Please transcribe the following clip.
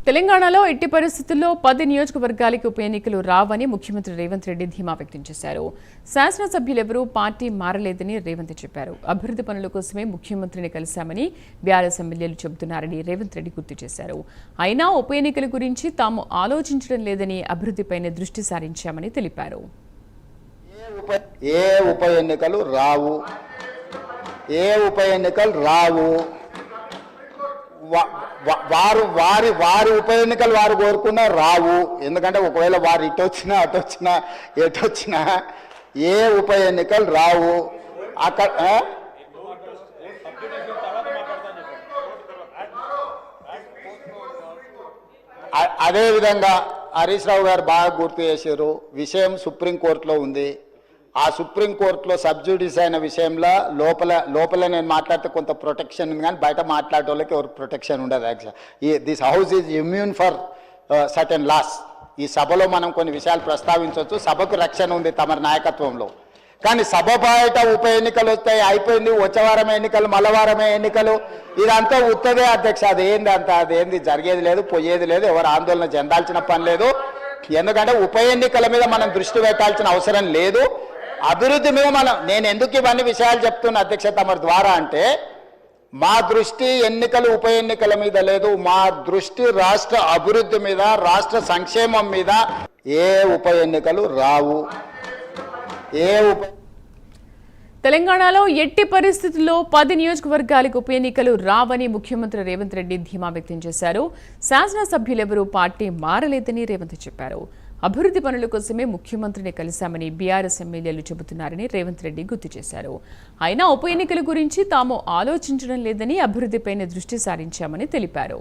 తెలంగాణలో ఎట్టి పరిస్థితుల్లో 10 నియోజకవర్గాలకు ఉప ఎన్నికలు రావని ముఖ్యమంత్రి రేవంత్ రెడ్డి ధీమా వ్యక్తం చేశారు. శాసనసభ్యులెవరూ పార్టీ మారలేదని రేవంత్ చెప్పారు. అభివృద్ధి పనుల కోసమే ముఖ్యమంత్రిని కలిశామని బీఆర్ఎస్ ఎమ్మెల్యేలు చెబుతున్నారని రేవంత్ రెడ్డి గుర్తు చేశారు. అయినా ఉప ఎన్నికల గురించి తాము ఆలోచించడం లేదని అభివృద్ధిపైనే దృష్టి సారించామని తెలిపారు. ఏ ఉప ఎన్నికలు రావు వారు వారి ఉప ఎన్నికలు వారు కోరుకున్నా రావు. ఎందుకంటే ఒకవేళ వారు ఇటొచ్చినా అటొచ్చినా ఎటొచ్చినా ఏ ఉప ఎన్నికలు రావు. అక్కడ అదేవిధంగా హరీష్ రావు గారు బాగా గుర్తు చేశారు. విషయం సుప్రీంకోర్టులో ఉంది. ఆ సుప్రీంకోర్టులో సబ్జుడిస్ అయిన విషయంలో లోపల నేను మాట్లాడితే కొంత ప్రొటెక్షన్ ఉంది, కానీ బయట మాట్లాడే వాళ్ళకి ఎవరికి ప్రొటెక్షన్ ఉండదు. Actual this house is immune for certain laws. ఈ సభలో మనం కొన్ని విషయాలు ప్రస్తావించవచ్చు. సభకు రక్షణ ఉంది తమ నాయకత్వంలో. కానీ సభ బయట ఉప ఎన్నికలు వస్తాయి, అయిపోయింది, వచ్చే వారమే ఎన్నికలు, మల్లవారమే ఎన్నికలు, ఇదంతా ఉత్తదే అధ్యక్ష. అదేంది జరిగేది లేదు, పోయేది లేదు, ఎవరు ఆందోళన చెందాల్సిన పని లేదు. ఎందుకంటే ఉప ఎన్నికల మీద మనం దృష్టి పెట్టాల్సిన అవసరం లేదు. అభివృద్ధి మీద నేను ఎందుకు ఇవన్నీ విషయాలు చెప్తున్నా అధ్యక్ష తమరి ద్వారా అంటే, మా దృష్టి ఎన్నికలు ఉప ఎన్నికల మీద లేదు. మా దృష్టి రాష్ట్ర అభివృద్ధి మీద, రాష్ట్ర సంక్షేమం మీద. ఏ ఉప ఎన్నికలు రావు. తెలంగాణలో ఎట్టి పరిస్థితుల్లో 10 నియోజకవర్గాలకు ఉప ఎన్నికలు రావని ముఖ్యమంత్రి రేవంత్ రెడ్డి ధీమా వ్యక్తం చేశారు. శాసనసభ్యులెవరూ పార్టీ మారలేదని రేవంత్ చెప్పారు. అభివృద్ధి పనుల కోసమే ముఖ్యమంత్రిని కలిశామని బీఆర్ఎస్ ఎమ్మెల్యేలు చెబుతున్నారని రేవంత్ రెడ్డి గుర్తు చేశారు. అయినా ఉప ఎన్నికల గురించి తాము ఆలోచించడం లేదని అభివృద్ధిపైనే దృష్టి సారించామని తెలిపారు.